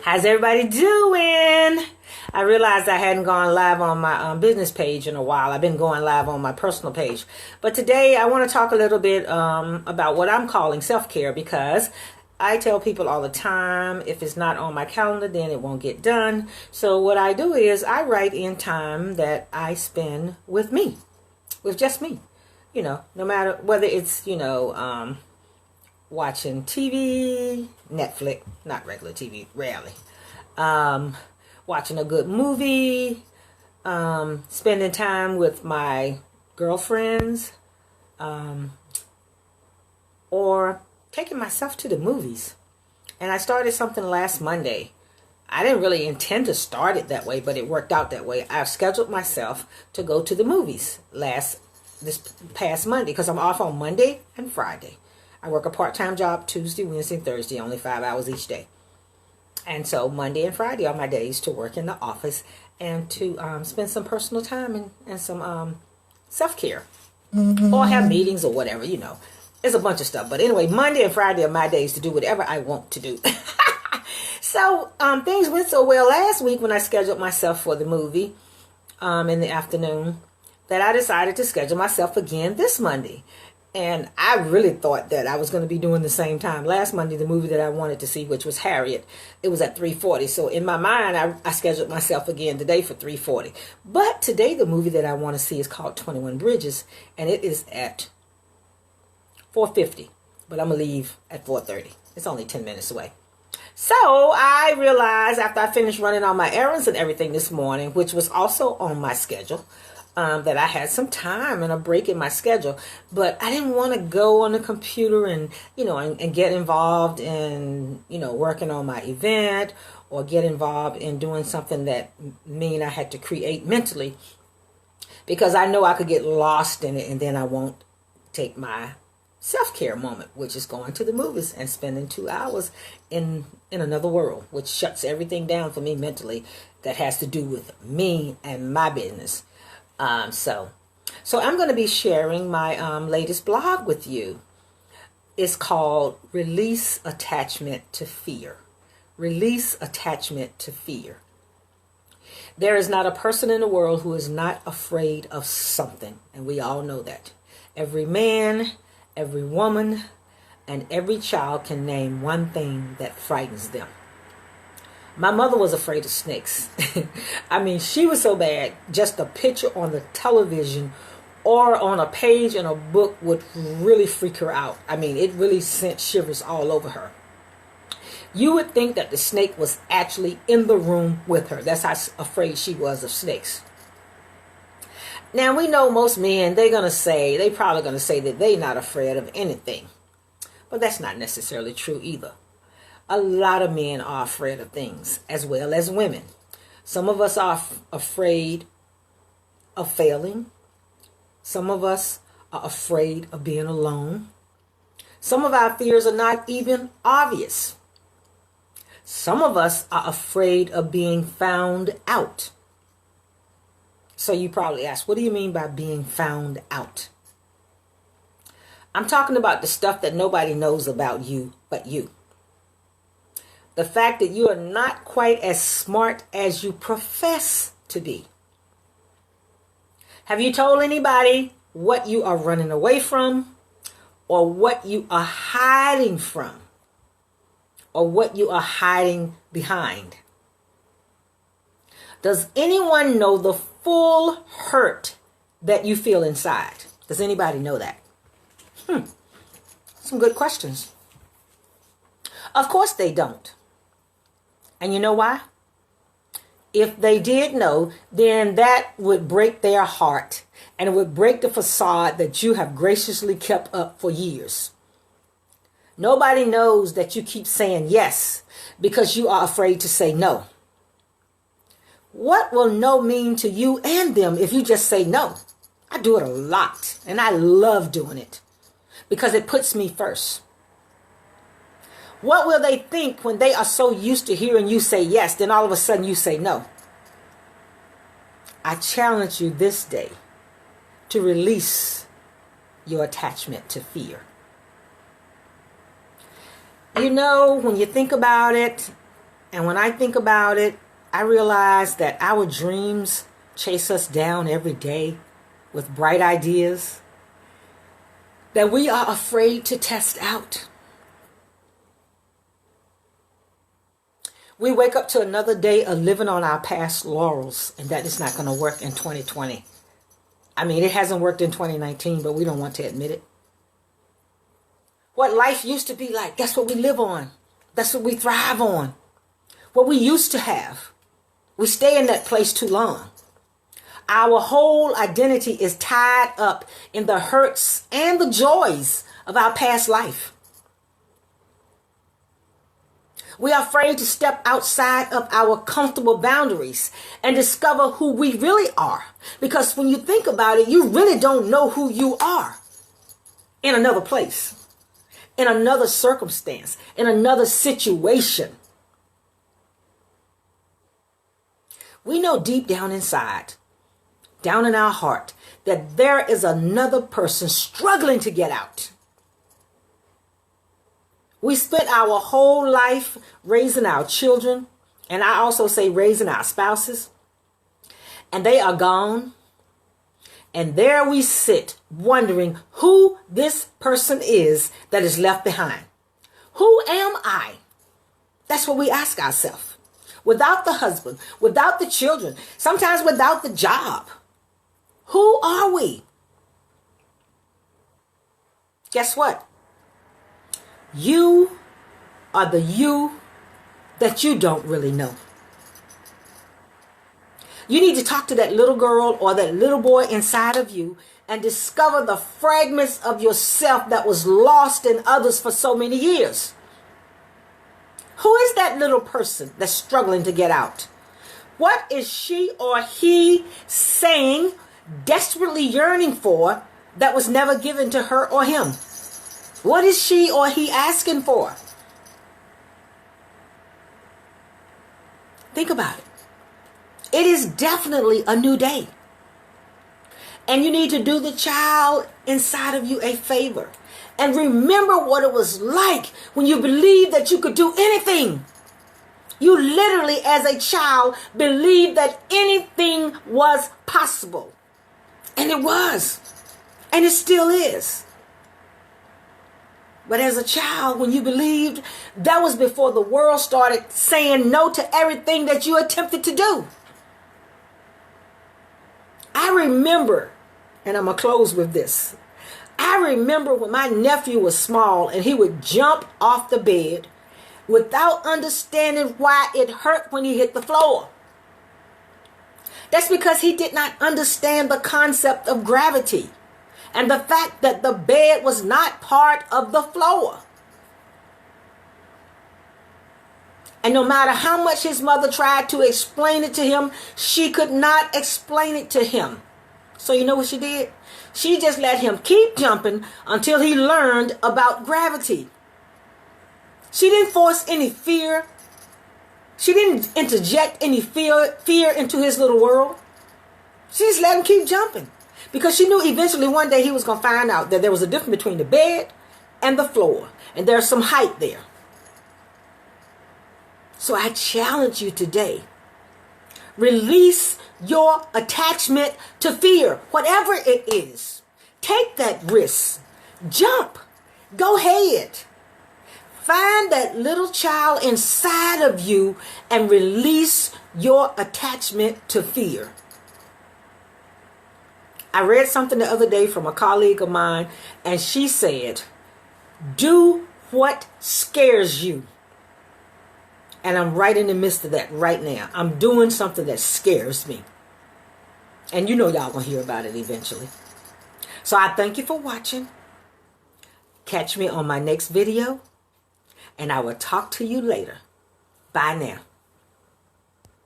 How's everybody doing? I realized I hadn't gone live on my business page in a while. I've been going live on my personal page. But today I want to talk a little bit about what I'm calling self-care, because I tell people all the time, if it's not on my calendar, then it won't get done. So what I do is I write in time that I spend with me, with just me. You know, no matter whether it's, watching TV, Netflix, not regular TV, rarely. Watching a good movie, spending time with my girlfriends, or taking myself to the movies. And I started something last Monday. I didn't really intend to start it that way, but it worked out that way. I've scheduled myself to go to the movies this past Monday, because I'm off on Monday and Friday. I work a part-time job Tuesday, Wednesday, and Thursday, only 5 hours each day. And so Monday and Friday are my days to work in the office and to spend some personal time and some self-care. Or have meetings or whatever, There's a bunch of stuff. But anyway, Monday and Friday are my days to do whatever I want to do. So things went so well last week when I scheduled myself for the movie in the afternoon that I decided to schedule myself again this Monday. And I really thought that I was going to be doing the same time. Last Monday, the movie that I wanted to see, which was Harriet, it was at 3:40. So in my mind, I scheduled myself again today for 3:40. But today, the movie that I want to see is called 21 Bridges, and it is at 4:50. But I'm going to leave at 4:30. It's only 10 minutes away. So I realized after I finished running all my errands and everything this morning, which was also on my schedule, that I had some time and a break in my schedule, but I didn't want to go on the computer and get involved in working on my event, or get involved in doing something that I had to create mentally, because I know I could get lost in it, and then I won't take my self-care moment, which is going to the movies and spending 2 hours in another world, which shuts everything down for me mentally that has to do with me and my business. So I'm going to be sharing my latest blog with you. It's called Release Attachment to Fear. Release Attachment to Fear. There is not a person in the world who is not afraid of something, and we all know that. Every man, every woman, and every child can name one thing that frightens them. My mother was afraid of snakes. I mean, she was so bad, just a picture on the television or on a page in a book would really freak her out. I mean, it really sent shivers all over her. You would think that the snake was actually in the room with her. That's how afraid she was of snakes. Now, we know most men, they're probably going to say that they're not afraid of anything. But that's not necessarily true either. A lot of men are afraid of things, as well as women. Some of us are afraid of failing. Some of us are afraid of being alone. Some of our fears are not even obvious. Some of us are afraid of being found out. So you probably ask, what do you mean by being found out? I'm talking about the stuff that nobody knows about you but you. The fact that you are not quite as smart as you profess to be. Have you told anybody what you are running away from, or what you are hiding from, or what you are hiding behind? Does anyone know the full hurt that you feel inside? Does anybody know that? Some good questions. Of course they don't. And you know why? If they did know, then that would break their heart, and it would break the facade that you have graciously kept up for years. Nobody knows that you keep saying yes because you are afraid to say no. What will no mean to you and them if you just say no? I do it a lot, and I love doing it because it puts me first. What will they think when they are so used to hearing you say yes, then all of a sudden you say no? I challenge you this day to release your attachment to fear. When you think about it, And when I think about it, I realize that our dreams chase us down every day with bright ideas that we are afraid to test out. We wake up to another day of living on our past laurels, and that is not going to work in 2020. I mean, it hasn't worked in 2019, but we don't want to admit it. What life used to be like, that's what we live on. That's what we thrive on. What we used to have. We stay in that place too long. Our whole identity is tied up in the hurts and the joys of our past life. We are afraid to step outside of our comfortable boundaries and discover who we really are. Because when you think about it, you really don't know who you are in another place, in another circumstance, in another situation. We know deep down inside, down in our heart, that there is another person struggling to get out. We spent our whole life raising our children, and I also say raising our spouses, and they are gone. And there we sit wondering who this person is that is left behind. Who am I? That's what we ask ourselves. Without the husband, without the children, sometimes without the job. Who are we? Guess what? You are the you that you don't really know. You need to talk to that little girl or that little boy inside of you and discover the fragments of yourself that was lost in others for so many years. Who is that little person that's struggling to get out? What is she or he saying, desperately yearning for, that was never given to her or him? What is she or he asking for? Think about it. It is definitely a new day. And you need to do the child inside of you a favor. And remember what it was like when you believed that you could do anything. You literally, as a child, believed that anything was possible. And it was. And it still is. But as a child, when you believed, that was before the world started saying no to everything that you attempted to do. I remember, and I'm going to close with this. I remember when my nephew was small and he would jump off the bed without understanding why it hurt when he hit the floor. That's because he did not understand the concept of gravity and the fact that the bed was not part of the floor. And no matter how much his mother tried to explain it to him, she could not explain it to him. So you know what she did? She just let him keep jumping until he learned about gravity. She didn't force any fear. She didn't interject any fear into his little world. She just let him keep jumping. Because she knew eventually one day he was going to find out that there was a difference between the bed and the floor. And there's some height there. So I challenge you today. Release your attachment to fear, whatever it is. Take that risk. Jump. Go ahead. Find that little child inside of you and release your attachment to fear. I read something the other day from a colleague of mine, and she said, do what scares you. And I'm right in the midst of that right now. I'm doing something that scares me. And you know y'all gonna hear about it eventually. So I thank you for watching. Catch me on my next video. And I will talk to you later. Bye now.